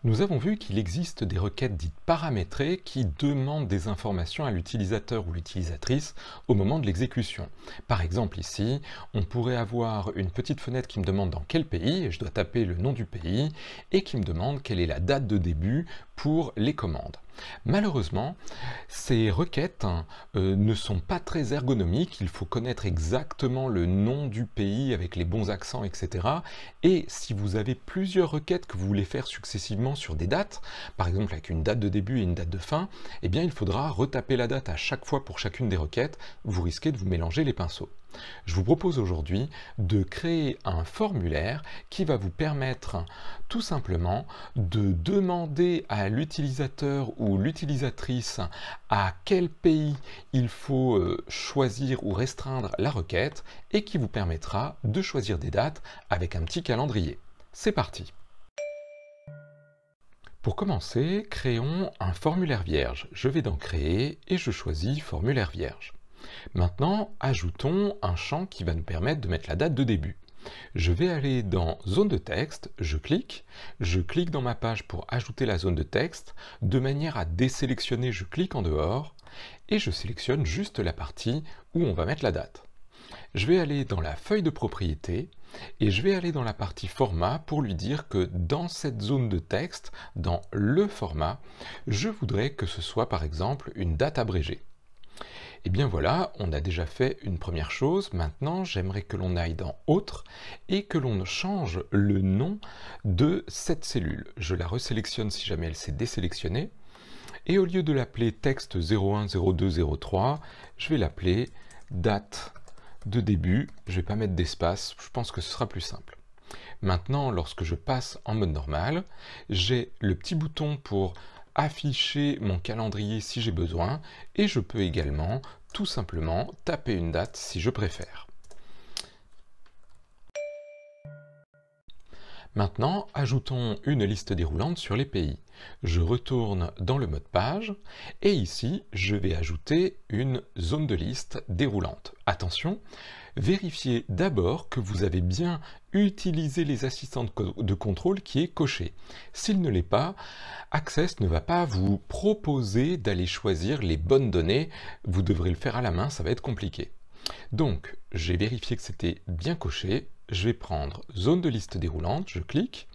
Nous avons vu qu'il existe des requêtes dites paramétrées qui demandent des informations à l'utilisateur ou l'utilisatrice au moment de l'exécution. Par exemple ici, on pourrait avoir une petite fenêtre qui me demande dans quel pays, et je dois taper le nom du pays, et qui me demande quelle est la date de début pour les commandes. Malheureusement, ces requêtes ne sont pas très ergonomiques, il faut connaître exactement le nom du pays avec les bons accents, etc. Et si vous avez plusieurs requêtes que vous voulez faire successivement sur des dates, par exemple avec une date de début et une date de fin, eh bien il faudra retaper la date à chaque fois pour chacune des requêtes, vous risquez de vous mélanger les pinceaux. Je vous propose aujourd'hui de créer un formulaire qui va vous permettre tout simplement de demander à l'utilisateur ou l'utilisatrice à quel pays il faut choisir ou restreindre la requête et qui vous permettra de choisir des dates avec un petit calendrier. C'est parti! Pour commencer, créons un formulaire vierge. Je vais dans Créer et je choisis Formulaire vierge. Maintenant, ajoutons un champ qui va nous permettre de mettre la date de début. Je vais aller dans Zone de texte, je clique dans ma page pour ajouter la zone de texte, de manière à désélectionner, je clique en dehors, et je sélectionne juste la partie où on va mettre la date. Je vais aller dans la feuille de propriété, et je vais aller dans la partie format pour lui dire que dans cette zone de texte, dans le format, je voudrais que ce soit par exemple une date abrégée. Et bien voilà, on a déjà fait une première chose. Maintenant, j'aimerais que l'on aille dans Autre et que l'on change le nom de cette cellule. Je la resélectionne si jamais elle s'est désélectionnée. Et au lieu de l'appeler texte 01, 02, 03, je vais l'appeler date de début. Je ne vais pas mettre d'espace, je pense que ce sera plus simple. Maintenant, lorsque je passe en mode normal, j'ai le petit bouton pour afficher mon calendrier si j'ai besoin, et je peux également tout simplement taper une date si je préfère. Maintenant, ajoutons une liste déroulante sur les pays. Je retourne dans le mode page, et ici, je vais ajouter une zone de liste déroulante. Attention, vérifiez d'abord que vous avez bien utilisé les assistants de contrôle qui est coché. S'il ne l'est pas, Access ne va pas vous proposer d'aller choisir les bonnes données. Vous devrez le faire à la main, ça va être compliqué. Donc, j'ai vérifié que c'était bien coché. Je vais prendre zone de liste déroulante, je clique,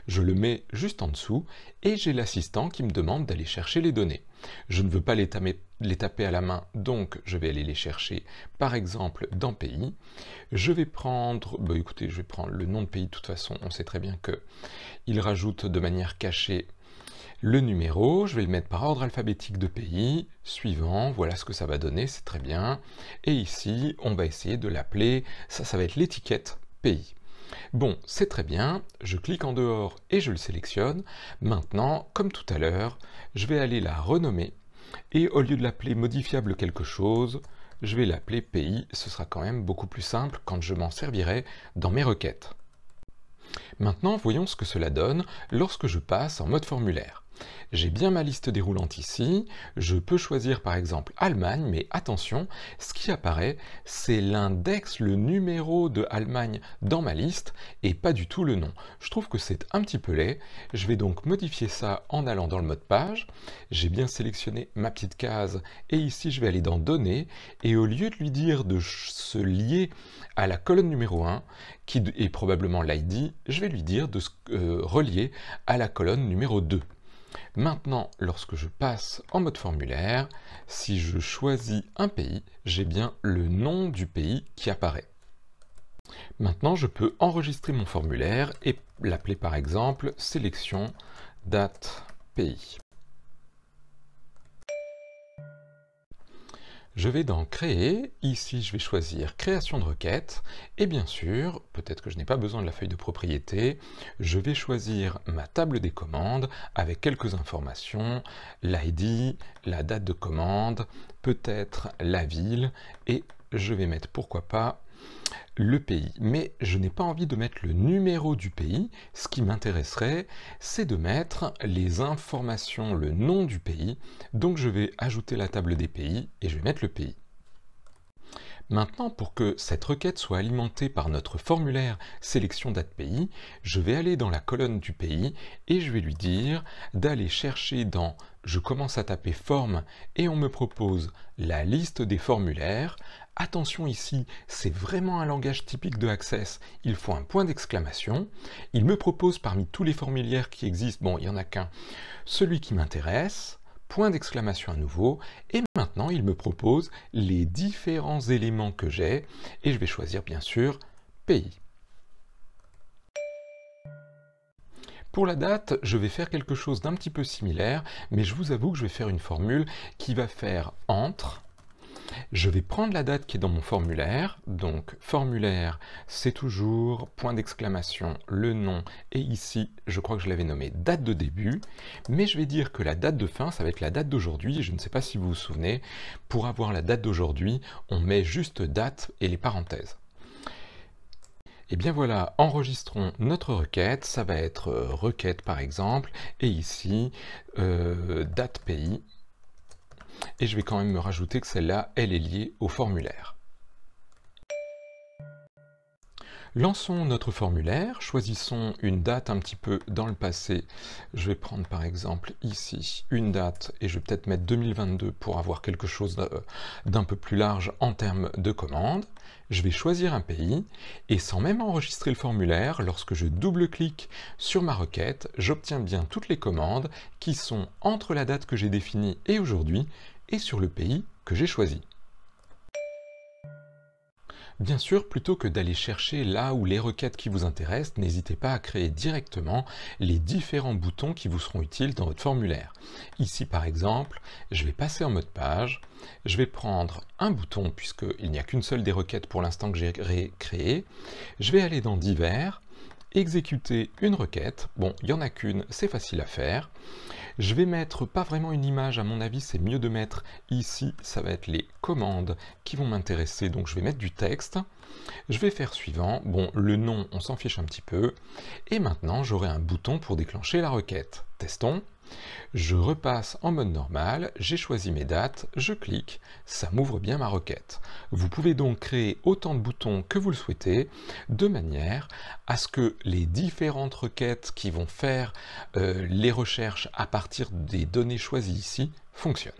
je le mets juste en dessous et j'ai l'assistant qui me demande d'aller chercher les données. Je ne veux pas les taper à la main, donc je vais aller les chercher par exemple dans pays. Je vais prendre, écoutez, je vais prendre le nom de pays, de toute façon on sait très bien qu'il rajoute de manière cachée le numéro, je vais le mettre par ordre alphabétique de pays, suivant, voilà ce que ça va donner, c'est très bien. Et ici, on va essayer de l'appeler, ça va être l'étiquette pays. Bon, c'est très bien, je clique en dehors et je le sélectionne. Maintenant, comme tout à l'heure, je vais aller la renommer, et au lieu de l'appeler modifiable quelque chose, je vais l'appeler pays, ce sera quand même beaucoup plus simple quand je m'en servirai dans mes requêtes. Maintenant, voyons ce que cela donne lorsque je passe en mode formulaire. J'ai bien ma liste déroulante ici, je peux choisir par exemple Allemagne, mais attention, ce qui apparaît, c'est l'index, le numéro de Allemagne dans ma liste, et pas du tout le nom. Je trouve que c'est un petit peu laid, je vais donc modifier ça en allant dans le mode page. J'ai bien sélectionné ma petite case, et ici je vais aller dans Données, et au lieu de lui dire de se lier à la colonne numéro 1, qui est probablement l'ID, je vais lui dire de se relier à la colonne numéro 2. Maintenant, lorsque je passe en mode formulaire, si je choisis un pays, j'ai bien le nom du pays qui apparaît. Maintenant, je peux enregistrer mon formulaire et l'appeler par exemple sélection date pays. Je vais dans Créer, ici je vais choisir Création de requête, et bien sûr, peut-être que je n'ai pas besoin de la feuille de propriété, je vais choisir ma table des commandes avec quelques informations, l'ID, la date de commande, peut-être la ville, et je vais mettre pourquoi pas le pays. Mais je n'ai pas envie de mettre le numéro du pays, ce qui m'intéresserait, c'est de mettre les informations, le nom du pays, donc je vais ajouter la table des pays et je vais mettre le pays. Maintenant, pour que cette requête soit alimentée par notre formulaire sélection date pays, je vais aller dans la colonne du pays et je vais lui dire d'aller chercher dans je commence à taper forme et on me propose la liste des formulaires. Attention ici, c'est vraiment un langage typique de Access, il faut un point d'exclamation. Il me propose parmi tous les formulaires qui existent, bon il n'y en a qu'un, celui qui m'intéresse, point d'exclamation à nouveau, et maintenant il me propose les différents éléments que j'ai, et je vais choisir bien sûr pays. Pour la date, je vais faire quelque chose d'un petit peu similaire, mais je vous avoue que je vais faire une formule qui va faire entre. Je vais prendre la date qui est dans mon formulaire, donc formulaire, c'est toujours, point d'exclamation, le nom, et ici, je crois que je l'avais nommé date de début, mais je vais dire que la date de fin, ça va être la date d'aujourd'hui, je ne sais pas si vous vous souvenez, pour avoir la date d'aujourd'hui, on met juste date et les parenthèses. Et bien voilà, enregistrons notre requête, ça va être requête par exemple, et ici, date pays, et je vais quand même me rajouter que celle-là, elle est liée au formulaire. Lançons notre formulaire, choisissons une date un petit peu dans le passé. Je vais prendre par exemple ici une date et je vais peut-être mettre 2022 pour avoir quelque chose d'un peu plus large en termes de commande. Je vais choisir un pays et sans même enregistrer le formulaire, lorsque je double-clique sur ma requête, j'obtiens bien toutes les commandes qui sont entre la date que j'ai définie et aujourd'hui et sur le pays que j'ai choisi. Bien sûr, plutôt que d'aller chercher là où les requêtes qui vous intéressent, n'hésitez pas à créer directement les différents boutons qui vous seront utiles dans votre formulaire. Ici par exemple, je vais passer en mode page, je vais prendre un bouton puisqu'il n'y a qu'une seule des requêtes pour l'instant que j'ai créée, je vais aller dans divers, exécuter une requête, bon il n'y en a qu'une, c'est facile à faire. Je vais mettre pas vraiment une image, à mon avis c'est mieux de mettre ici, ça va être les commandes qui vont m'intéresser, donc je vais mettre du texte. Je vais faire suivant, bon le nom on s'en fiche un petit peu, et maintenant j'aurai un bouton pour déclencher la requête. Testons. Je repasse en mode normal, j'ai choisi mes dates, je clique, ça m'ouvre bien ma requête. Vous pouvez donc créer autant de boutons que vous le souhaitez, de manière à ce que les différentes requêtes qui vont faire les recherches à partir des données choisies ici fonctionnent.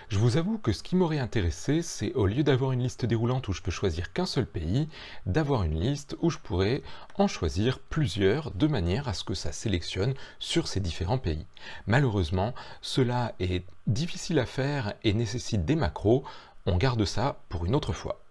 Je vous avoue que ce qui m'aurait intéressé, c'est au lieu d'avoir une liste déroulante où je peux choisir qu'un seul pays, d'avoir une liste où je pourrais en choisir plusieurs de manière à ce que ça sélectionne sur ces différents pays. Malheureusement, cela est difficile à faire et nécessite des macros. On garde ça pour une autre fois.